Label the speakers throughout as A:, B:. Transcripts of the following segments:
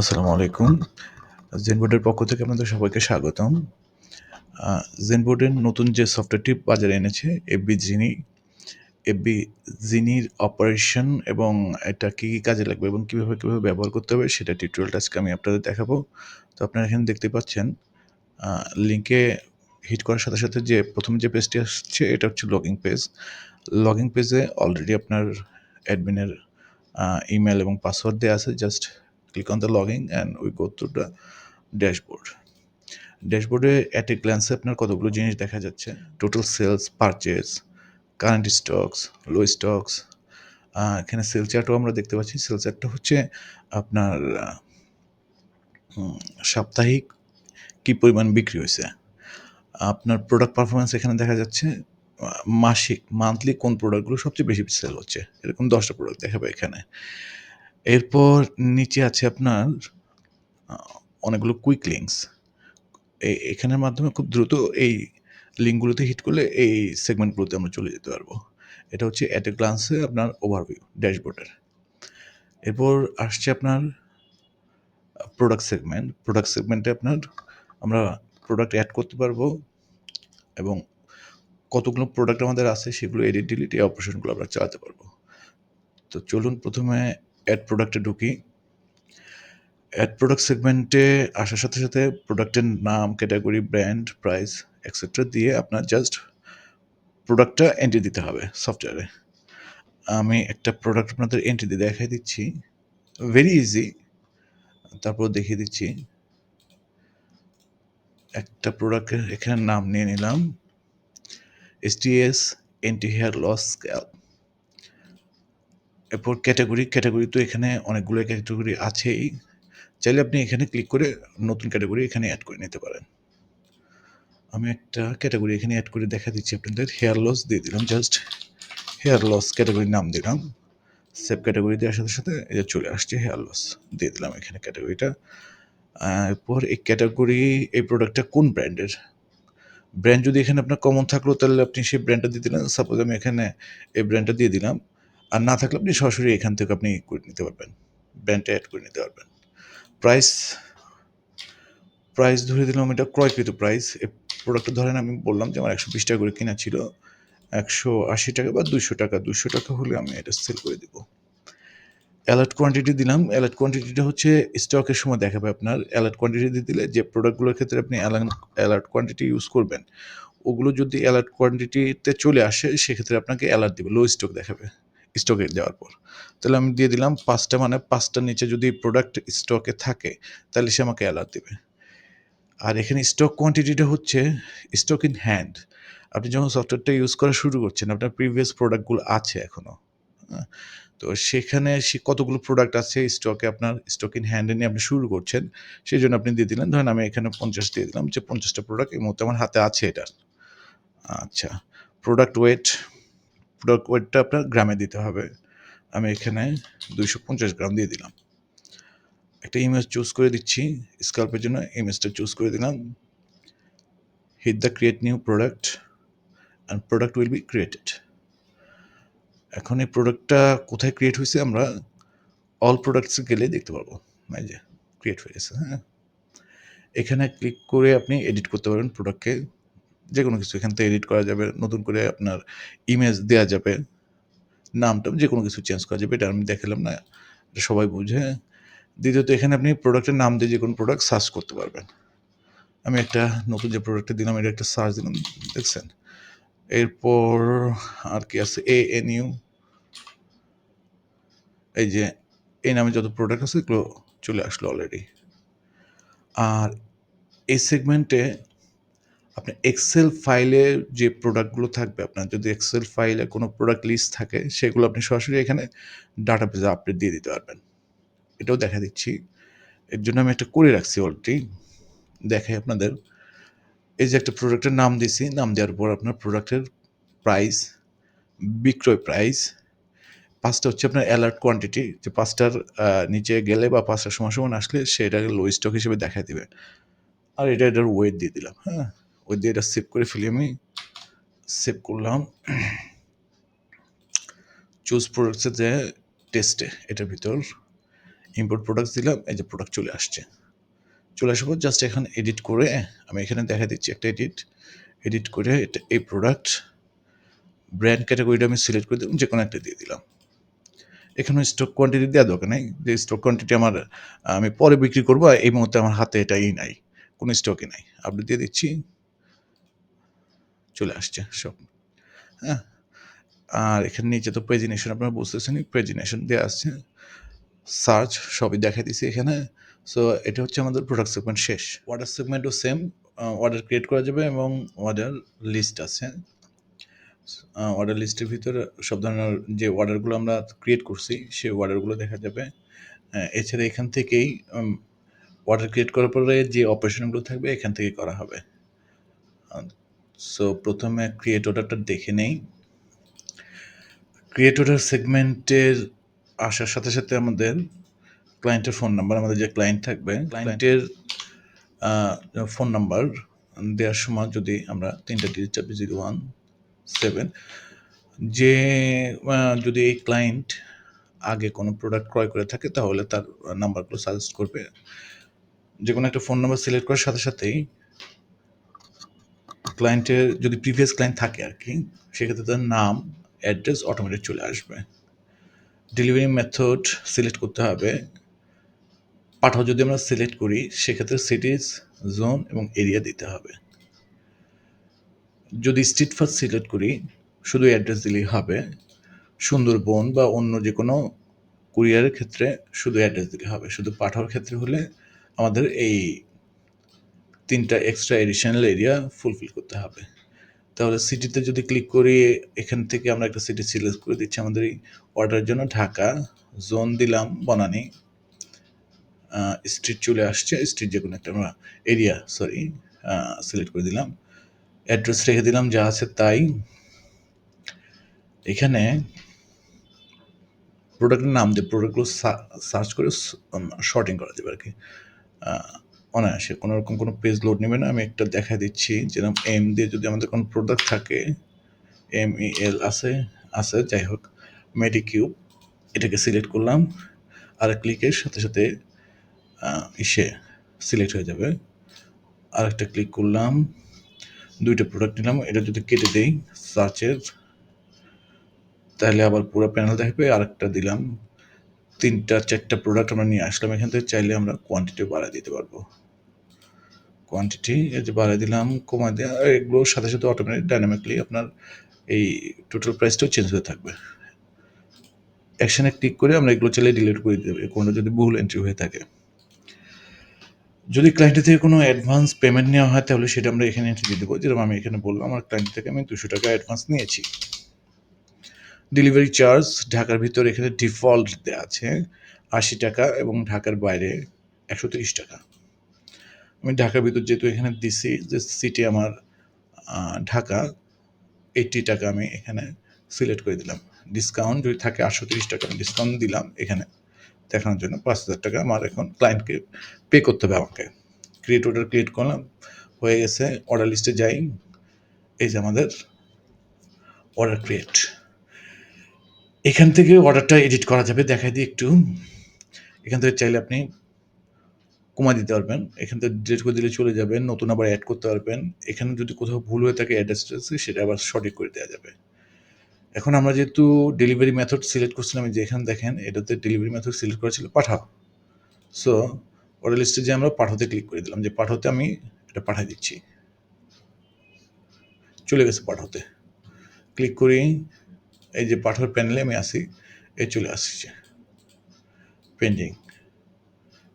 A: আসসালামু আলাইকুম। জেনবোর্ডের পক্ষ থেকে আপনাদের সবাইকে স্বাগতম। জেনবোর্ডের নতুন যে সফটওয়্যারটি বাজারে এনেছে এফবি জিনি, এফবি জিনির অপারেশন এবং এটা কী, কী কাজে লাগবে এবং কীভাবে ব্যবহার করতে হবে সেটা টিউটোরিয়ালটা আজকে আমি আপনাদের দেখাবো। তো আপনারা এখানে দেখতে পাচ্ছেন লিঙ্কে হিট করার সাথে, সাথে যে ১ম যে পেজটি আসছে এটা হচ্ছে লগইন পেজ। লগইন পেজে অলরেডি আপনার অ্যাডমিনের ইমেইল এবং পাসওয়ার্ড দেয়া আছে। Just click on the login and we go to the dashboard. ড্যাশবোর্ডে অ্যাট এ গ্ল্যান্সে আপনার কতগুলো জিনিস দেখা যাচ্ছে। Total sales, purchase, current stocks, low stocks. এখানে সেল চার্টও আমরা দেখতে পাচ্ছি। সেল চার্টটা হচ্ছে আপনার সাপ্তাহিক কী পরিমাণ বিক্রি হয়েছে। আপনার প্রোডাক্ট পারফরম্যান্স এখানে দেখা যাচ্ছে। মাসিক, মান্থলি কোন প্রোডাক্টগুলো সবচেয়ে বেশি সেল হচ্ছে, এরকম 10টা প্রোডাক্ট দেখাবে এখানে। এরপর নিচে আছে আপনার অনেকগুলো কুইক লিঙ্কস। এখানের মাধ্যমে খুব দ্রুত এই লিঙ্কগুলোতে হিট করলে এই সেগমেন্টগুলোতে আমরা চলে যেতে পারবো। এটা হচ্ছে অ্যাট এ গ্লান্সে আপনার ওভারভিউ ড্যাশবোর্ডের। এরপর আসছে আপনার প্রোডাক্ট সেগমেন্ট। প্রোডাক্ট সেগমেন্টে আপনার আমরা প্রোডাক্ট অ্যাড করতে পারবো এবং কতগুলো প্রোডাক্ট আমাদের আছে সেগুলো এডিট ডিলিট এই অপারেশনগুলো আমরা চালাতে পারবো। তো চলুন প্রথমে অ্যাড প্রোডাক্টে ঢুকি। অ্যাড প্রোডাক্ট সেগমেন্টে আসার সাথে সাথে প্রোডাক্টের নাম, ক্যাটাগরি, ব্র্যান্ড, প্রাইস এক্সেট্রা দিয়ে আপনার জাস্ট প্রোডাক্টটা এন্ট্রি দিতে হবে সফটওয়্যারে। আমি একটা প্রোডাক্ট আপনাদের এন্ট্রি দিয়ে দেখাই দিচ্ছি, ভেরি ইজি। তারপর দেখিয়ে দিচ্ছি। একটা প্রোডাক্টের এখানে নাম নিয়ে নিলাম, STS anti hair loss scalp. এরপর ক্যাটাগরি তো এখানে অনেকগুলো ক্যাটাগরি আছেই। চাইলে আপনি এখানে ক্লিক করে নতুন ক্যাটাগরি এখানে অ্যাড করে নিতে পারেন। আমি একটা ক্যাটাগরি এখানে অ্যাড করে দেখা দিচ্ছি আপনাদের। হেয়ার লস দিয়ে দিলাম, জাস্ট হেয়ার লস ক্যাটাগরির নাম দিলাম। সেভ ক্যাটাগরি দেওয়ার সাথে সাথে এটা চলে আসছে, হেয়ার লস দিয়ে দিলাম এখানে ক্যাটাগরিটা। এরপর এই ক্যাটাগরি, এই প্রোডাক্টটা কোন ব্র্যান্ডের, ব্র্যান্ড যদি এখানে আপনার কমন থাকলো তাহলে আপনি সেই ব্র্যান্ডটা দিয়ে দিলেন। সাপোজ আমি এখানে এই ব্র্যান্ডটা দিয়ে দিলাম, আর না থাকলে আপনি সরাসরি এখান থেকে আপনি করে নিতে পারবেন, ব্র্যান্ডটা অ্যাড করে নিতে পারবেন। প্রাইস প্রাইস ধরে দিলাম এটা ক্রয়কৃত প্রাইস। এই প্রোডাক্টটা ধরেন আমি বললাম যে আমার 120 টাকা করে কেনা ছিল, 180 টাকা বা 200 টাকা, 200 টাকা হলে আমি এটা সেল করে দেবো। অ্যালার্ট কোয়ান্টিটি দিলাম। অ্যালার্ট কোয়ান্টিটিটা হচ্ছে স্টকের সময় দেখাবে আপনার। অ্যালার্ট কোয়ান্টিটি দিয়ে দিলে যে প্রোডাক্টগুলোর ক্ষেত্রে আপনি অ্যালার্ট কোয়ান্টিটি ইউজ করবেন, ওগুলো যদি অ্যালার্ট কোয়ান্টিটিতে চলে আসে সেক্ষেত্রে আপনাকে অ্যালার্ট দেবে, লো স্টক দেখাবে স্টকে দেওয়ার পর। তাহলে আমি দিয়ে দিলাম 5টা, মানে 5টার নিচে যদি প্রোডাক্ট স্টকে থাকে তাহলে সে আমাকে অ্যালার্ট দেবে। আর এখানে স্টক কোয়ান্টিটিটা হচ্ছে স্টক ইন হ্যান্ড। আপনি যখন সফটওয়্যারটা ইউজ করা শুরু করছেন, আপনার প্রিভিয়াস প্রোডাক্টগুলো আছে এখনও, হ্যাঁ? তো সেখানে সে কতগুলো প্রোডাক্ট আছে স্টকে, আপনার স্টক ইন হ্যান্ডে নিয়ে আপনি শুরু করছেন, সেই জন্য আপনি দিয়ে দিলেন। ধরেন আমি এখানে 50 দিয়ে দিলাম, যে 50টা প্রোডাক্ট এই মুহূর্তে আমার হাতে আছে এটা। আচ্ছা, প্রোডাক্ট ওয়েটটা আপনার গ্রামে দিতে হবে। আমি এখানে 250 গ্রাম দিয়ে দিলাম। একটা ইমেজ চুজ করে দিচ্ছি স্কাল্পের জন্য, ইমেজটা চুজ করে দিলাম। Hit the create new product and product will be created. এখন এই প্রোডাক্টটা কোথায় ক্রিয়েট হয়েছে আমরা অল প্রোডাক্টসে গেলে দেখতে পারবো। এই যে ক্রিয়েট হয়ে গেছে, হ্যাঁ। এখানে ক্লিক করে আপনি এডিট করতে পারবেন প্রোডাক্টকে, যে কোনো কিছু এখান থেকে এডিট করা যাবে, নতুন করে আপনার ইমেজ দেওয়া যাবে, নামটা যে কোনো কিছু চেঞ্জ করা যাবে। এটা আমি দেখালাম না, এটা সবাই বুঝে। দ্বিতীয়ত এখানে আপনি প্রোডাক্টের নাম দিয়ে যে কোনো প্রোডাক্ট সার্চ করতে পারবেন। আমি একটা নতুন যে প্রোডাক্টটা দিলাম এটা একটা সার্চ দিলাম, দেখছেন। এরপর আর কি আছে, ANU, এই যে এই নামে যত প্রোডাক্ট আছে এগুলো চলে আসলো অলরেডি। আর এই সেগমেন্টে আপনার এক্সেল ফাইলে যে প্রোডাক্টগুলো থাকবে, আপনার যদি এক্সেল ফাইলে কোনো প্রোডাক্ট লিস্ট থাকে সেগুলো আপনি সরাসরি এখানে ডাটাবেজে আপডেট দিয়ে দিতে পারবেন। এটাও দেখা দিচ্ছি। এর জন্য আমি একটা করে রাখছি অলরেডি, দেখাই আপনাদের। এই যে একটা প্রোডাক্টের নাম দিছি, নাম দেওয়ার পর আপনার প্রোডাক্টের প্রাইস, বিক্রয় প্রাইস, 5টা হচ্ছে আপনার অ্যালার্ট কোয়ান্টিটি, যে 5টার নিচে গেলে বা 5টার সমান আসলে সেটাকে লো স্টক হিসেবে দেখায় দিবে। আর এটার ওয়েট দিয়ে দিলাম, হ্যাঁ। ওয়েট দিয়ে এটা সেভ করে ফেলি, আমি সেভ করলাম। চুজ প্রোডাক্টসে যে টেস্টে এটার ভিতর ইম্পোর্ট প্রোডাক্টস দিলাম, এই যে প্রোডাক্ট চলে আসছে। চলে আসার পর জাস্ট এখন এডিট করে আমি এখানে দেখা দিচ্ছি একটা এডিট করে এটা এই প্রোডাক্ট ব্র্যান্ড ক্যাটাগরিটা আমি সিলেক্ট করে দিলাম, যে কোনো একটা দিয়ে দিলাম। এখানে স্টক কোয়ান্টিটি দেওয়া দরকার নেই, যে স্টক কোয়ান্টিটি আমার আমি পরে বিক্রি করবো, এই মুহূর্তে আমার হাতে এটাই নাই, কোনো স্টকই নাই। আপডেট দিয়ে দিচ্ছি, চলে আসছে সব। হ্যাঁ, আর এখানে নিচে তো প্রেজেন্টেশন আপনারা বুঝতেছেন, প্রেজেন্টেশন দেওয়া আসছে, সার্চ সবই দেখা দিছি এখানে। সো এটা হচ্ছে আমাদের প্রোডাক্ট সেগমেন্ট শেষ। অর্ডার সেগমেন্টও সেম, অর্ডার ক্রিয়েট করা যাবে এবং অর্ডার লিস্ট আছে। অর্ডার লিস্টের ভিতরে সব ধরনের যে অর্ডারগুলো আমরা ক্রিয়েট করছি সেই অর্ডারগুলো দেখা যাবে। এছাড়া এখান থেকেই অর্ডার ক্রিয়েট করার পরে যে অপারেশনগুলো থাকবে এখান থেকে করা হবে। সো প্রথমে ক্রিয়েট অর্ডারটা দেখে নেই। ক্রিয়েট অর্ডার সেগমেন্টের আসার সাথে সাথে আমাদের ক্লায়েন্টের ফোন নাম্বার, আমাদের যে ক্লায়েন্ট থাকবে ক্লায়েন্টের ফোন নাম্বার দেওয়ার সময় যদি আমরা 3টা ডিজিট চাপি 017, যে যদি এই ক্লায়েন্ট আগে কোনো প্রোডাক্ট ক্রয় করে থাকে তাহলে তার নাম্বারগুলো সাজেস্ট করবে। যে কোনো একটা ফোন নাম্বার সিলেক্ট করার সাথে সাথেই ক্লায়েন্টের যদি প্রিভিয়াস ক্লায়েন্ট থাকে আর কি, সেক্ষেত্রে তার নাম অ্যাড্রেস অটোমেটিক চলে আসবে। ডেলিভারি মেথড সিলেক্ট করতে হবে। পাঠাও যদি আমরা সিলেক্ট করি সেক্ষেত্রে সিটিজ, জোন এবং এরিয়া দিতে হবে। যদি স্ট্রিট ফাস্ট সিলেক্ট করি শুধু অ্যাড্রেস দিলেই হবে। সুন্দরবন বা অন্য যে কোনো কুরিয়ারের ক্ষেত্রে শুধু অ্যাড্রেস দিলে হবে। শুধু পাঠাওয়ার ক্ষেত্রে হলে আমাদের এই 3টা এক্সট্রা এডিশনাল এরিয়া ফুলফিল করতে হবে। তাহলে সিটিতে যদি ক্লিক করি, এখান থেকে আমরা একটা সিটি সিলেক্ট করে দিচ্ছি আমাদের এই অর্ডারের জন্য ঢাকা, জোন দিলাম বনানী, স্ট্রিট চলে আসছে, স্ট্রিট যে কোনো একটা আমরা এরিয়া সিলেক্ট করে দিলাম, অ্যাড্রেস রেখে দিলাম যা আছে তাই। এখানে প্রোডাক্টের নাম দিয়ে প্রোডাক্টগুলো সার্চ করে শর্টিং করা যাবে আর কি, অনায়াসে। কোনো রকম কোনো পেজ লোড নেবে না। আমি একটা দেখা দিচ্ছি, যেরকম এম দিয়ে যদি আমাদের কোনো প্রোডাক্ট থাকে, MEL আছে যাই হোক, মেডিকিউব, এটাকে সিলেক্ট করলাম আর ক্লিকের সাথে সাথে সিলেক্ট হয়ে যাবে। আরেকটা ক্লিক করলাম, 2টা প্রোডাক্ট নিলাম, এটা যদি কেটে দেই সার্চের তাহলে আবার পুরো প্যানেল দেখবে। আরেকটা দিলাম, 3-4টা প্রোডাক্ট আমরা নিয়ে আসলাম এখান থেকে। চাইলে আমরা কোয়ান্টিটি বাড়ায় দিতে পারবো, কোয়ান্টিটি এই যে বাড়ায় দিলাম, কমায় দেওয়া, এগুলোর সাথে সাথে অটোমেটিক ডাইনামিকলি আপনার এই টোটাল প্রাইসটাও চেঞ্জ হয়ে থাকবে। অ্যাকশনে ক্লিক করে আমরা এগুলো চাইলে ডিলিট করে দিতে পারি কোনো যদি ভুল এন্ট্রি হয়ে থাকে। যদি ক্লায়েন্টের থেকে কোনো অ্যাডভান্স পেমেন্ট নেওয়া হয় তাহলে সেটা আমরা এখানে এন্ট্রি দিয়ে দেবো। যেরকম আমি এখানে বললাম আমার ক্লায়েন্ট থেকে আমি 200 টাকা অ্যাডভান্স নিয়েছি। ডেলিভারি চার্জ ঢাকার ভিতরে এখানে ডিফল্ট দেওয়া আছে 80 টাকা এবং ঢাকার বাইরে 130 টাকা। আমি ঢাকার ভিতর যেহেতু এখানে দিছি যে সিটি আমার ঢাকা, 80 টাকা আমি এখানে সিলেক্ট করে দিলাম। ডিসকাউন্ট যদি থাকে 830 টাকা আমি ডিসকাউন্ট দিলাম এখানে দেখানোর জন্য। 5000 টাকা আমার এখন ক্লায়েন্টকে পে করতে হবে আমাকে। ক্রিয়েট অর্ডার ক্রিয়েট করলাম, হয়ে গেছে। অর্ডার লিস্টে যাই, এই যে আমাদের অর্ডার ক্রিয়েট। এখান থেকে অর্ডারটা এডিট করা যাবে, দেখাই দিই একটু। এখান থেকে চাইলে আপনি কমা দিতে পারবেন, এখান থেকে ডিলিট করে দিলে চলে যাবেন, নতুন আবার অ্যাড করতে পারবেন। এখানে যদি কোথাও ভুল হয়ে থাকে অ্যাড্রেসটা সেটা আবার সঠিক করে দেওয়া যাবে। এখন আমরা যেহেতু ডেলিভারি মেথড সিলেক্ট করছিলাম, যে এখানে দেখেন এটাতে ডেলিভারি মেথড সিলেক্ট করা ছিল পাঠাও। সো অর্ডার লিস্টে যে আমরা পাঠাতে ক্লিক করে দিলাম, যে পাঠাতে আমি এটা পাঠিয়ে দিচ্ছি, চলে গেছে পাঠাতে। ক্লিক করি, এই যে পাঠার প্যানেলে আমি আসি, এই চলে আসছে পেন্ডিং।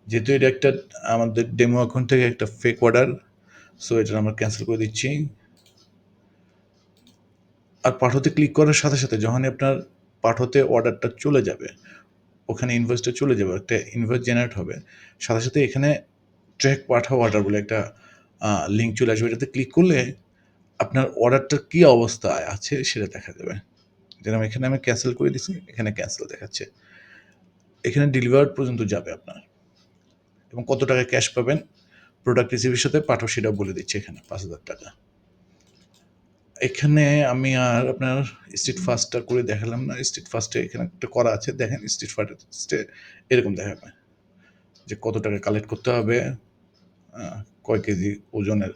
A: যেহেতু এটা একটা আমাদের ডেমো অ্যাকাউন্ট থেকে একটা ফেক অর্ডার, সো এটা আমরা ক্যান্সেল করে দিচ্ছি। আর পাঠাতে ক্লিক করার সাথে সাথে যখনই আপনার পাঠাতে অর্ডারটা চলে যাবে, ওখানে ইনভয়েসটা চলে যাবে, একটা ইনভয়েস জেনারেট হবে, সাথে সাথে এখানে ট্র্যাক পাঠাও অর্ডার বলে একটা লিঙ্ক চলে আসবে। এটাতে ক্লিক করলে আপনার অর্ডারটার কী অবস্থায় আছে সেটা দেখা যাবে। যেরকম এখানে আমি ক্যান্সেল করে দিচ্ছি, এখানে ক্যান্সেল দেখাচ্ছে। এখানে ডেলিভার পর্যন্ত যাবে আপনার, এবং কত টাকা ক্যাশ পাবেন প্রোডাক্ট রিসিভের সাথে পাঠাও সেটাও বলে দিচ্ছে এখানে 5000 টাকা। এখানে আমি আর আপনার স্ট্রিট ফাস্টটা করে দেখালাম না। স্ট্রিট ফাস্টে এখানে একটা করা আছে, দেখেন স্ট্রিট ফাস্টে এরকম দেখাবে। যে কত টাকা কালেক্ট করতে হবে, কয় কেজি ওজনের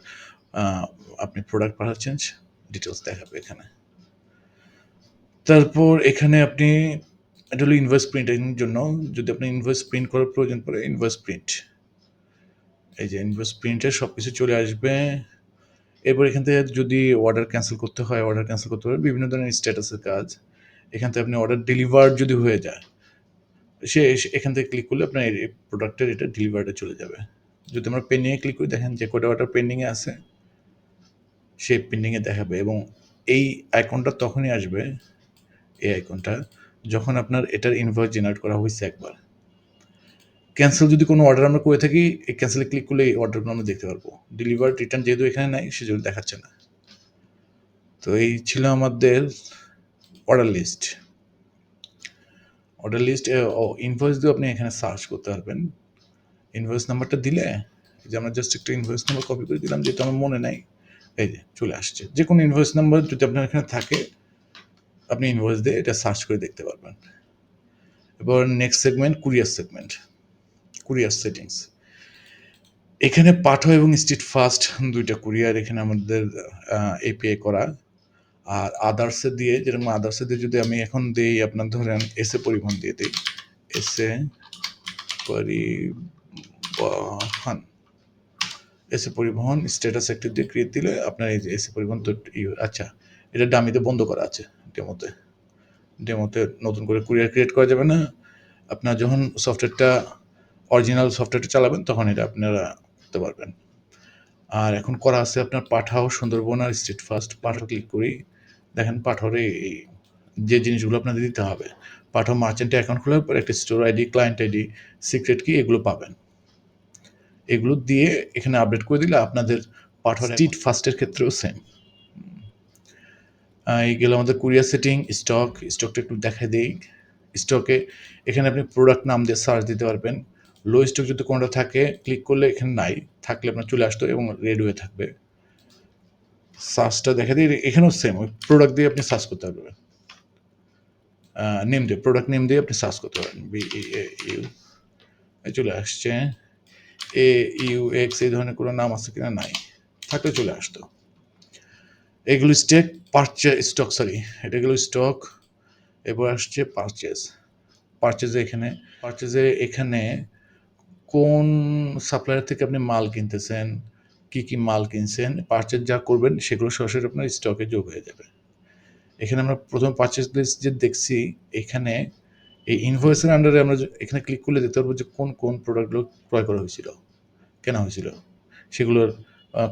A: আপনি প্রোডাক্ট পাঠাচ্ছেন, ডিটেলস দেখাবে এখানে। তারপর এখানে আপনি, এটা হলো ইনভয়েস প্রিন্টের জন্য। যদি আপনি ইনভয়েস প্রিন্ট করার প্রয়োজন পড়ে, ইনভয়েস প্রিন্ট, এই যে ইনভয়েস প্রিন্টে সব কিছু চলে আসবে। এরপর এখান থেকে যদি অর্ডার ক্যান্সেল করতে হয়, অর্ডার ক্যান্সেল করতে পারে, বিভিন্ন ধরনের স্ট্যাটাসের কাজ। এখান থেকে আপনি অর্ডার ডেলিভার যদি হয়ে যায়, এখান থেকে ক্লিক করলে আপনার এই প্রোডাক্টের এটা ডেলিভারিটা চলে যাবে। যদি আমরা পেন্ডিংয়ে ক্লিক করি, দেখেন যে কটা অর্ডার পেন্ডিংয়ে আছে সেই পেন্ডিংয়ে দেখাবে। এবং এই আইকনটা তখনই আসবে, এই আইকনটা, যখন আপনার এটার ইনভয়েস জেনারেট করা হয়েছে একবার। ক্যান্সেল যদি কোনো অর্ডার আমরা করে থাকি, এই ক্যান্সেলে ক্লিক করলে এই অর্ডারগুলো আমরা দেখতে পারবো। ডেলিভার রিটার্ন যেহেতু এখানে নাই, সেজন্য দেখাচ্ছে না। তো এই ছিল আমাদের অর্ডার লিস্ট। অর্ডার লিস্ট ও ইনভয়েস দিয়েও আপনি এখানে সার্চ করতে পারবেন। ইনভয়েস নাম্বারটা দিলে, যে আমরা জাস্ট একটা ইনভয়েস নাম্বার কপি করে দিলাম, যেহেতু আমার মনে নাই, এই যে চলে আসছে। যে কোনো ইনভয়েস নাম্বার যদি আপনার এখানে থাকে, আপনি ইনভয়েস দিয়ে এটা সার্চ করে দেখতে পারবেন। এবার next segment, courier segment, courier settings. এখানে পাঠো এবং স্ট্রিট ফাস্ট দুইটা কুরিয়ার এখানে আমাদের এপিআই করা। আর আদার্সে দিয়ে, যেরকম আদার্সে দিয়ে যদি আমি এখন দিই, আপনার ধরেন এসে পরিবহন দিয়ে দিই, এসে পরিবহন, এসে পরিবহন স্ট্যাটাস একটা দিয়ে ক্রিয়েট দিলে আপনার এই যে এসে পরিবহন তো আচ্ছা, এটা ডামিতে বন্ধ করা আছে ডেমোতে। ডেমোতে নতুন করে কুরিয়ার ক্রিয়েট করা যাবে না। আপনার যখন সফটওয়্যারটা, অরিজিনাল সফটওয়্যারটা চালাবেন, তখন এটা আপনারা করতে পারবেন। আর এখন করা আছে আপনার পাঠাও, সুন্দরবন আর স্ট্রিট ফাস্ট। পাঠাও ক্লিক করি, দেখেন পাঠারে যে জিনিসগুলো আপনাদের দিতে হবে, পাঠাও মার্চেন্টে অ্যাকাউন্ট খোলার পর একটা store ID, client ID, secret কি, এগুলো পাবেন। এগুলো দিয়ে এখানে আপডেট করে দিলে আপনাদের পাঠাও স্ট্রিট ফাস্টের ক্ষেত্রেও সেম। এইগুলো আমাদের কুরিয়ার সেটিং। স্টকটা একটু দেখা দিই। স্টকে এখানে আপনি প্রোডাক্ট নাম দিয়ে সার্চ দিতে পারবেন। লো স্টক যদি কোনোটা থাকে, ক্লিক করলে এখানে নাই, থাকলে আপনার চলে আসতো এবং রেড হয়ে থাকবে। সার্চটা দেখা দিই, এখানেও সেম, ওই প্রোডাক্ট দিয়ে আপনি সার্চ করতে পারবেন। নেম দিয়ে, প্রোডাক্ট নেম দিয়ে আপনি সার্চ করতে পারেন। BEAU চলে আসছে। AUX এই ধরনের কোনো নাম আছে কিনা, নাই, থাকলে চলে আসতো। এগুলো স্টেক স্টক, সরি, এটা গেলো স্টক। এবার আসছে পারচেজ। পারচেজে এখানে কোন সাপ্লায়ার থেকে আপনি মাল কিনতেছেন, কি মাল কিনছেন, পারচেজ যা করবেন সেগুলো সরাসরি আপনার স্টকে যোগ হয়ে যাবে। এখানে আমরা প্রথম পারচেজ লিস্ট যে দেখছি, এখানে এই ইনভয়েসের আন্ডারে আমরা এখানে ক্লিক করলে দেখতে পারবো যে কোন প্রোডাক্টগুলো ক্রয় করা হয়েছিল, কেনা হয়েছিল, সেগুলোর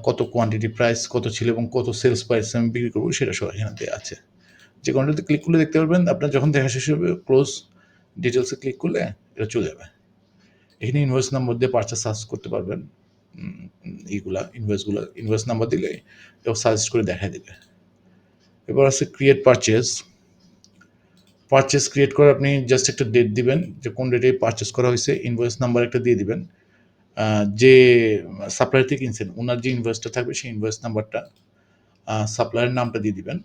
A: কত কোয়ান্টিটি, প্রাইস কত ছিল এবং কত সেলস প্রাইস আমি বিক্রি করবো, সেটা সব এখানে দেওয়া আছে। যে কোনটাতে ক্লিক করলে দেখতে পারবেন, আপনার যখন দেখা শেষ হবে, ক্লোজ ডিটেলসে ক্লিক করলে এটা চলে যাবে। এখানে ইনভয়েস নাম্বার দিয়ে পারচেজ সার্চ করতে পারবেন। ইনভয়েস নাম্বার দিলে এও সাজেস্ট করে দেখা দেবে। এবার আছে ক্রিয়েট পারচেস ক্রিয়েট করে আপনি জাস্ট একটা ডেট দিবেন, যে কোন ডেটে পারচেস করা হয়েছে, ইনভয়েস নাম্বার একটা দিয়ে দিবেন। যে সাপ্লায়ার থেকে কিনছেন, ওনার যে ইনভয়েসটা থাকবে, সেই ইনভয়েস নাম্বারটা, সাপ্লায়ারের নামটা দিয়ে দিবেন,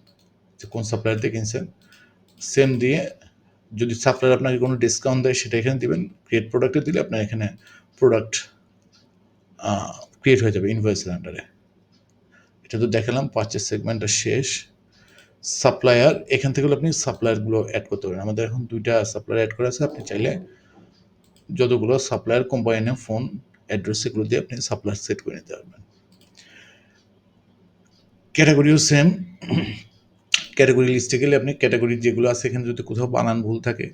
A: যে কোন সাপ্লায়ার থেকে কিনছেন, সেম দিয়ে যদি সাপ্লায়ার আপনাকে কোনো ডিসকাউন্ট দেয়, সেটা এখানে দিবেন। ক্রিয়েট প্রোডাক্টে দিলে আপনার এখানে প্রোডাক্ট ক্রিয়েট হয়ে যাবে ইনভয়েসের আন্ডারে। এটা তো দেখালাম, পারচেস সেগমেন্টটা শেষ। সাপ্লায়ার, এখান থেকে আপনি সাপ্লায়ারগুলো অ্যাড করতে পারেন। আমাদের এখন 2টা সাপ্লায়ার অ্যাড করা আছে, আপনি চাইলে যতগুলো supplier, company name, phone address, এগুলো দিয়ে আপনি সাপ্লায়ার সেট করে নিতে পারবেন। ক্যাটাগরিও সেম। ক্যাটাগরি লিস্টে গেলে আপনি ক্যাটাগরি যেগুলো আছে, এখানে যদি কোথাও বানান ভুল থাকে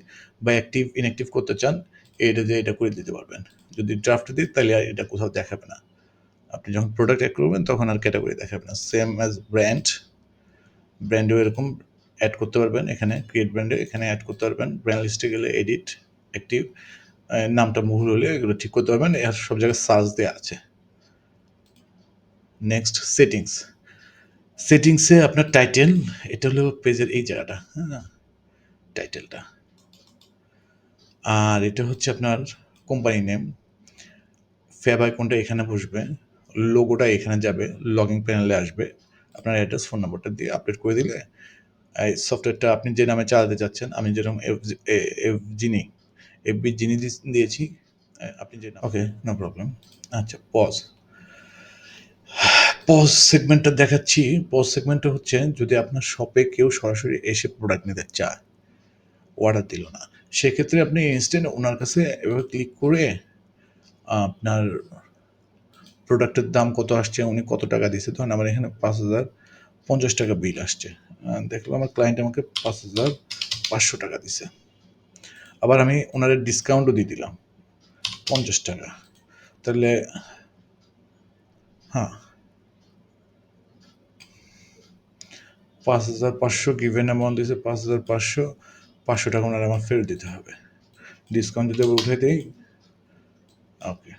A: বা ইনঅ্যাক্টিভ করতে চান, এটা দিয়ে এটা করে দিতে পারবেন। যদি ড্রাফট দিই, তাহলে আর এটা কোথাও দেখাবে না। আপনি যখন প্রোডাক্ট অ্যাড করবেন, তখন আর ক্যাটাগরি দেখাবে না। সেম অ্যাজ ব্র্যান্ডেও এরকম অ্যাড করতে পারবেন। এখানে ক্রিয়েট ব্র্যান্ডে এখানে অ্যাড করতে পারবেন। ব্র্যান্ড লিস্টে গেলে এডিট, অ্যাক্টিভ, নামটা ভুল হলে এগুলো ঠিক করতে পারবেন। এর সব জায়গায় সার্চ দেওয়া আছে। নেক্সট সেটিংসে আপনার টাইটেল, এটা হলো পেজের এই জায়গাটা, হ্যাঁ, টাইটেলটা। আর এটা হচ্ছে আপনার কোম্পানি নেম, ফ্যাব আইকনটা এখানে বসবে, লোগোটা এখানে যাবে, লগইন প্যানেলে আসবে, আপনার অ্যাড্রেস, ফোন নাম্বারটা দিয়ে আপডেট করে দিলে এই সফটওয়্যারটা আপনি যে নামে চালাতে চাচ্ছেন, আমি যেরকম এফবি জিনি দিয়েছি, আপনি যে ওকে, নো প্রবলেম। আচ্ছা, পজ সেগমেন্টটা দেখাচ্ছি। পজ সেগমেন্টটা হচ্ছে যদি আপনার শপে কেউ সরাসরি এসে প্রোডাক্ট নিতে চায়, অর্ডার দিল না, সেক্ষেত্রে আপনি ইনস্ট্যান্ট ওনার কাছে এভাবে ক্লিক করে আপনার প্রোডাক্টের দাম কত আসছে, উনি কত টাকা দিচ্ছে, ধরেন আমার এখানে 5,050 টাকা বিল আসছে। দেখলাম আমার ক্লায়েন্ট আমাকে 5,500 টাকা দিছে। আবার আমি ওনাদের ডিসকাউন্টও দিয়ে দিলাম 50 টাকা। তাহলে হ্যাঁ, 5,500 গিভেন অ্যামাউন্ট দিয়েছে, 5,500, 500 টাকা ওনার আমার ফেরত দিতে হবে। ডিসকাউন্ট যদি আবার উঠে দিই, ওকে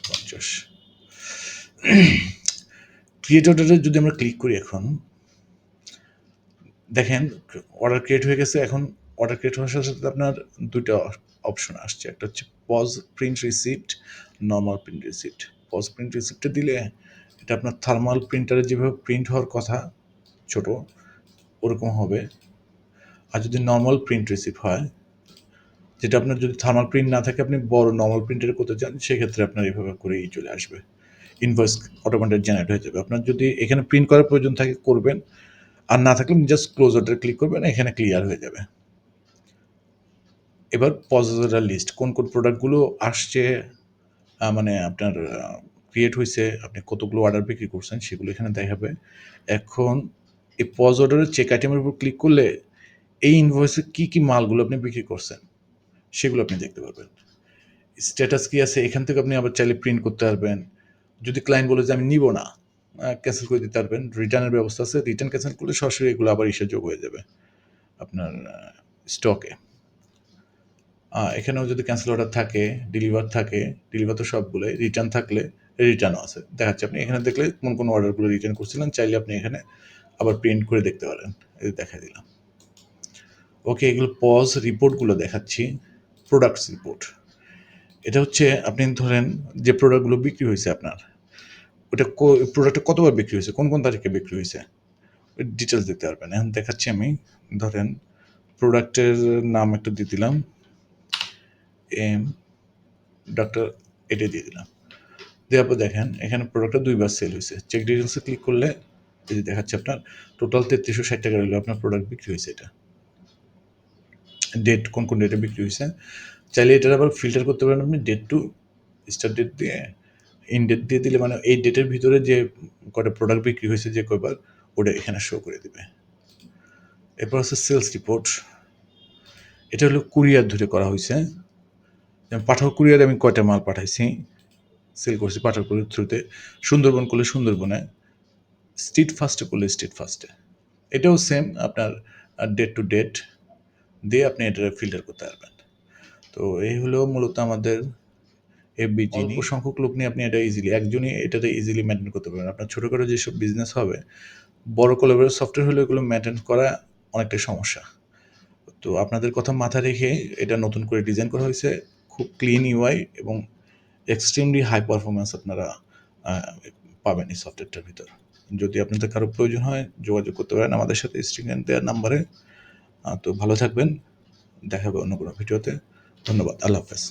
A: 50। ক্রিয়েট অর্ডারে যদি আমরা ক্লিক করি, এখন দেখেন অর্ডার ক্রিয়েট হয়ে গেছে। এখন অর্ডার ক্রিয়েট হওয়ার সাথে সাথে আপনার দুইটা অপশন আসছে, একটা হচ্ছে POS print receipt, normal print receipt. POS print রিসিপ্টটা দিলে এটা আপনার থার্মাল প্রিন্টারে যেভাবে প্রিন্ট হওয়ার কথা ছোট, ওরকম হবে। আর যদি নর্মাল প্রিন্ট রিসিপ্ট হয়, যেটা আপনার যদি থার্মাল প্রিন্ট না থাকে, আপনি বড় নর্মাল প্রিন্টারে করতে চান, সেক্ষেত্রে আপনার এইভাবে করেই চলে আসবে, ইনভয়েস অটোমেটিক জেনারেট হয়ে যাবে। আপনার যদি এখানে প্রিন্ট করার প্রয়োজন থাকে করবেন, আর না থাকলে জাস্ট ক্লোজ অর্ডার ক্লিক করবেন, এখানে ক্লিয়ার হয়ে যাবে। এবার পজেসর লিস্ট, কোন কোন প্রোডাক্টগুলো আসছে, মানে আপনার ক্রিয়েট হয়েছে, আপনি কতগুলো অর্ডার বিক্রি করছেন, সেগুলো এখানে দেখাবে। এখন এই পজ অর্ডারের চেক আইটেমের উপর ক্লিক করলে এই ইনভয়েসে কী কী মালগুলো আপনি বিক্রি করছেন সেগুলো আপনি দেখতে পারবেন। স্ট্যাটাস কী আছে, এখান থেকে আপনি আবার চাইলে প্রিন্ট করতে পারবেন। যদি ক্লায়েন্ট বলে যে আমি নিব না, ক্যান্সেল করে দিতে পারবেন। রিটার্নের ব্যবস্থা আছে, রিটার্ন ক্যান্সেল করলে সরাসরি এগুলো আবার যোগ হয়ে যাবে আপনার স্টকে। এখানেও যদি ক্যান্সেল অর্ডার থাকে, ডেলিভার থাকে, ডেলিভার তো সবগুলোই, রিটার্ন থাকলে রিটার্নও আছে দেখাচ্ছে। আপনি এখানে দেখলে কোন কোন অর্ডারগুলো রিটার্ন করছিলেন, চাইলে আপনি এখানে আবার প্রিন্ট করে দেখতে পারেন। এই দেখা দিলাম। ওকে, এগুলো পজ রিপোর্টগুলো দেখাচ্ছি। প্রোডাক্টস রিপোর্ট, এটা হচ্ছে আপনি ধরেন যে প্রোডাক্টগুলো বিক্রি হয়েছে আপনার, ওটা প্রোডাক্টটা কতবার বিক্রি হয়েছে, কোন কোন তারিখে বিক্রি হয়েছে, ওই ডিটেলস দিতে পারবেন। এখন দেখাচ্ছি আমি, ধরেন প্রোডাক্টের নাম একটা দিয়ে দিলাম, এম ডক্টর, এটা দিয়ে দিলাম। দেওয়ার পর দেখেন এখানে প্রোডাক্টটা 2বার সেল হয়েছে। চেক ডিটেলসে ক্লিক করলে এই যে দেখাচ্ছে আপনার টোটাল 3,360 টাকা হলো আপনার প্রোডাক্ট বিক্রি হয়েছে। এটা ডেট, কোন কোন ডেটে বিক্রি হয়েছে, চাইলে এটার আবার ফিল্টার করতে পারেন আপনি, ডেট টু স্টার্ট ডেট দিয়ে ইন ডেট দিয়ে দিলে, মানে এই ডেটের ভিতরে যে কটা প্রোডাক্ট বিক্রি হয়েছে যে কয়বার, ওটা এখানে শো করে দেবে। এরপর হচ্ছে সেলস রিপোর্ট, এটা হলো কুরিয়ার ধরে করা হয়েছে। পাঠাও কুরিয়ারে আমি কয়টা মাল পাঠাইছি, সেল করছি পাঠাও কুরিয়ার থ্রুতে। সুন্দরবন করলে সুন্দরবনে, স্ট্রিট ফাস্টে করলে স্ট্রিট ফাস্টে। এটাও সেম, আপনার ডেট টু ডেট দিয়ে আপনি এটা ফিল্টার করতে পারবেন। তো এই হলো মূলত আমাদের এফবিজি। অল্প সংখ্যক লোক নিয়ে আপনি এটা ইজিলি, একজনই এটাতে ইজিলি মেনটেন করতে পারবেন। আপনার ছোটোখাটো যেসব বিজনেস হবে, বড় কোলাবোরেটর সফটওয়্যার হলে এগুলো মেনটেন করা অনেকটাই সমস্যা। তো আপনাদের কথা মাথায় রেখে এটা নতুন করে ডিজাইন করা হয়েছে, খুব ক্লিন ইউআই এবং এক্সট্রিমলি হাই পারফরমেন্স আপনারা পাবেন এই সফটওয়্যারটার ভিতর। যদি আপনাদের কারো প্রয়োজন হয় যোগাযোগ করতে পারেন আমাদের সাথে স্ক্রিনে দেওয়ার নাম্বারে। তো ভালো থাকবেন, দেখা হবে অন্য কোনো ভিডিওতে। ধন্যবাদ, আল্লাহ হাফেজ।